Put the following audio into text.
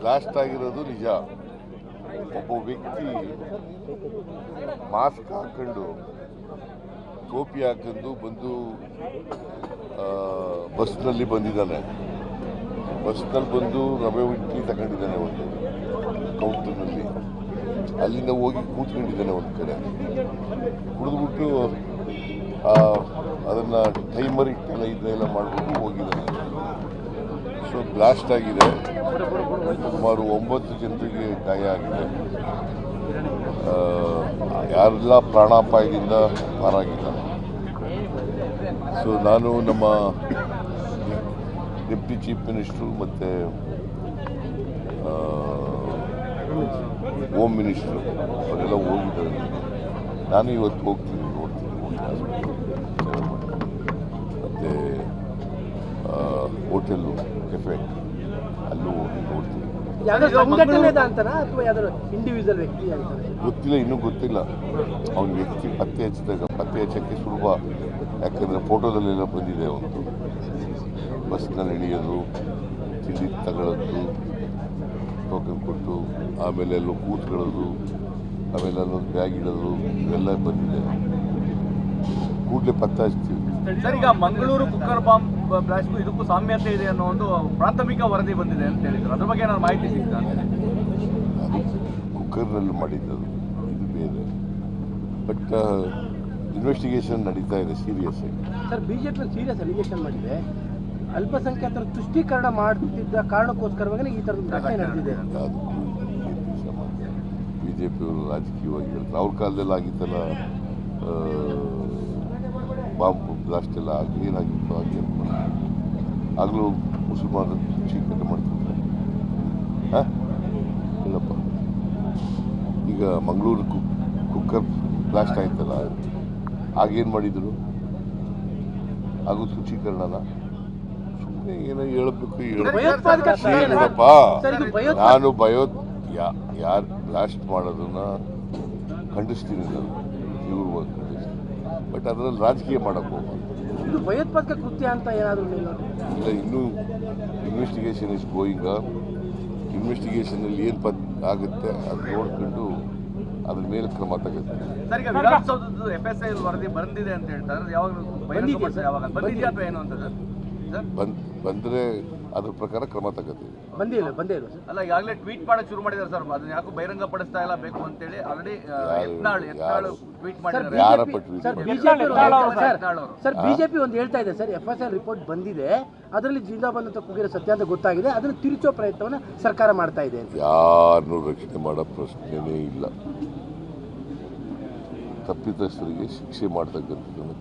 Blast ಆಗಿರೋದು ನಿಜ. ಒಬ್ಬ ವ್ಯಕ್ತಿ ಮಾಸ್ಕ್ ಹಾಕೊಂಡು ಟೋಪಿ ಹಾಕೊಂಡು ಬಂದು ಬಸ್ನಲ್ಲಿ ಬಂದಿದ್ದಾನೆ. ಬಸ್ನಲ್ಲಿ ಬಂದು ರವೆ ಇಡ್ಲಿ ತಗೊಂಡಿದ್ದಾನೆ ಒಂದು ಕೌಂಟರ್ನಲ್ಲಿ. ಅಲ್ಲಿಂದ ಹೋಗಿ ಕೂತ್ಕೊಂಡಿದ್ದಾನೆ ಒಂದು ಕಡೆ. ಕುಡಿದ್ಬಿಟ್ಟು ಅದನ್ನು ಟೈಮರ್ ಇಟ್ಟೆಲ್ಲ ಇದನ್ನೆಲ್ಲ ಮಾಡಿಬಿಟ್ಟು ಹೋಗಿದ್ದಾನೆ. ಸೊ ಬ್ಲಾಸ್ಟ್ ಆಗಿದೆ. ಸುಮಾರು 9 ಜನರಿಗೆ ಗಾಯ ಆಗಿದೆ. ಯಾರೆಲ್ಲ ಪ್ರಾಣಾಪಾಯದಿಂದ ಪಾರಾಗಿದ್ದಾರೆ. ಸೊ ನಾನು ನಮ್ಮ ಡೆಪ್ಟಿ ಚೀಫ್ ಮಿನಿಸ್ಟ್ರು ಮತ್ತು ಹೋಮ್ ಮಿನಿಸ್ಟ್ರು ಅವರೆಲ್ಲ ಹೋಗಿದ್ದಾರೆ. ನಾನು ಇವತ್ತು ಹೋಗ್ತೀನಿ, ನೋಡ್ತೀನಿ ಮತ್ತು ಹೋಟೆಲ್ಲು ಕೆಫೆ ಅಲ್ಲೂ ಹೋಗಿ ನೋಡ್ತೀನಿ. ಗೊತ್ತಿಲ್ಲ, ಇನ್ನೂ ಗೊತ್ತಿಲ್ಲ. ಅವನ ವ್ಯಕ್ತಿ ಪತ್ತೆ ಹಚ್ಚಕ್ಕೆ ಸುಲಭ. ಯಾಕಂದರೆ ಫೋಟೋದಲ್ಲೆಲ್ಲ ಬಂದಿದೆ. ಅವನು ಬಸ್ನಲ್ಲಿ ಇಳಿಯೋದು, ತಿಂಡಿ ತಗೊಳ್ಳೋದು, ಟೋಕನ್ ಕೊಟ್ಟು ಆಮೇಲೆ ಎಲ್ಲೋ ಕೂತ್ಕೊಳ್ಳೋದು, ಆಮೇಲೆ ಅಲ್ಲೊಂದು ಬ್ಯಾಗ್ ಇಡೋದು, ಇವೆಲ್ಲ ಬಂದಿದೆ. ಕೂಡಲೇ ಪತ್ತೆ ಹಚ್ತೀವಿ. ಸರ್, ಈಗ ಮಂಗಳೂರು ಕುಕ್ಕರ್ ಬಾಂಬ್ ಬ್ಲಾಸ್ಟ್ಗೂ ಇದಕ್ಕೂ ಸಾಮ್ಯತೆ ಇದೆ ಅನ್ನೋ ಒಂದು ಪ್ರಾಥಮಿಕ ವರದಿ ಬಂದಿದೆ ಅಂತ ಹೇಳಿದ್ರು. ಅದ್ರ ಬಗ್ಗೆ ಏನಾದ್ರು ಮಾಹಿತಿ ಸಿಗ್ತಾ? ಅದು ಕುಕ್ಕರ್ನಲ್ಲಿ ಮಾಡಿದ್ದದು, ಇದು ಬೇರೆ. ಬಟ್ ಇನ್ವೆಸ್ಟಿಗೇಷನ್ ನಡೀತಾ ಇದೆ ಸೀರಿಯಸ್ ಆಗಿ. ಸರ್, ಬಿಜೆಪಿ ಸೀರಿಯಸ್ ಅಲಿಗೇಷನ್ ಮಾಡಿದೆ. ಅಲ್ಪಸಂಖ್ಯಾತರ ತುಷ್ಟೀಕರಣ ಮಾಡ್ತಿದ್ದ ಕಾರಣಕ್ಕೋಸ್ಕರವಾಗಿ ಈ ಥರದ ಘಟನೆ ನಡೆದಿದೆ. ಅದು ಬಿಜೆಪಿಯವರು ರಾಜಕೀಯವಾಗಿ ಹೇಳ್ತಾರೆ. ಅವ್ರ ಕಾಲದಲ್ಲಿ ಆಗಿತ್ತಲ್ಲ ಬಾಂಬ್ ಬ್ಲಾಸ್ಟ್ ಎಲ್ಲ ಏನಾಗಿತ್ತು ಹಾಗೆ ಆಗಲೂ ಮುಸಲ್ಮಾನರು ತುಷ್ಟೀಕರಣ ಮಾಡ್ತಿದ್ರು. ಇಲ್ಲಪ್ಪ, ಈಗ ಮಂಗಳೂರು ಕುಕ್ಕರ್ ಬ್ಲಾಸ್ಟ್ ಆಯ್ತಲ್ಲ, ಆಗೇನು ಮಾಡಿದರು? ಹಾಗೂ ತುಷ್ಟೀಕರಣನ ಸುಮ್ಮನೆ ಏನೋ ಹೇಳ್ಬೇಕು ಹೇಳಪ್ಪ. ನಾನು ಯಾರು ಬ್ಲಾಸ್ಟ್ ಮಾಡೋದನ್ನ ಖಂಡಿಸ್ತೀನಿ, ನಾನು ತೀವ್ರವಾಗಿ ಖಂಡಿಸ್ತೀನಿ. ಬಟ್ ಅದರಲ್ಲಿ ರಾಜಕೀಯ ಮಾಡೋಕ್ಕೆ ಹೋಗ್ಬಾರ್ದು. ಭಯೋತ್ಪಾದಕ ಕೃತ್ಯ ಅಂತ ಏನಾದರೂ ಇಲ್ಲ, ಇನ್ನೂ ಇನ್ವೆಸ್ಟಿಗೇಷನ್ ಇಸ್ ಗೋಯಿಂಗ್. ಇನ್ವೆಸ್ಟಿಗೇಷನಲ್ಲಿ ಏನು ಆಗುತ್ತೆ ಅದು ನೋಡ್ಕೊಂಡು ಅದ್ರ ಮೇಲೆ ಕ್ರಮ ತಗುತ್ತೆ. ಸರ್, ಈಗ ವಿಧಾನಸೌಧದ FSI ವರದಿ ಬಂದಿದೆ ಅಂತ ಹೇಳ್ತಾರೆ. ಯಾವಾಗ ಬಂದಿದೆಯಾ ಅಥವಾ ಏನು ಅಂತ ಬಂದರೆ ಅದ್ರ ಪ್ರಕಾರ ಕ್ರಮ ತಗೋತೀವಿ. ಬಂದೇ ಇಲ್ಲ ಅಲ್ಲ, ಈಗಾಗಲೇ ಟ್ವೀಟ್ ಮಾಡಕ್ಕೆ ಶುರು ಮಾಡಿದ್ದಾರೆ ಸರ್. ಅದನ್ನ ಯಾಕೋ ಬಹಿರಂಗ ಪಡಿಸ್ತಾ ಇಲ್ಲ ಬೇಕು ಅಂತೇಳಿ ಆಲ್ರೆಡಿ ಯತ್ನಾಳ್ ಟ್ವೀಟ್ ಮಾಡಿದ್ದಾರೆ. ಯಾರಪ್ಪ ಟ್ವೀಟ್ ಸರ್, ಬಿಜೆಪಿ ಒಂದು ಹೇಳ್ತಾ ಇದೆ ಸರ್, FSI ರಿಪೋರ್ಟ್ ಬಂದಿದೆ, ಅದರಲ್ಲಿ ಜಿಂದಾಬಾದ್ ಅಂತ ಕೂಗಿರೋ ಸತ್ಯ ಅಂತ ಗೊತ್ತಾಗಿದೆ, ಅದನ್ನು ತಿರುಚೋ ಪ್ರಯತ್ನವನ್ನು ಸರ್ಕಾರ ಮಾಡ್ತಾ ಇದೆ. ಯಾರನ್ನೂ ರಕ್ಷಣೆ ಮಾಡೋ ಪ್ರಶ್ನೆನೇ ಇಲ್ಲ. ತಪ್ಪಿತಸ್ಥರಿಗೆ ಶಿಕ್ಷೆ ಮಾಡ್ತಕ್ಕಂಥದ್ದನ್ನು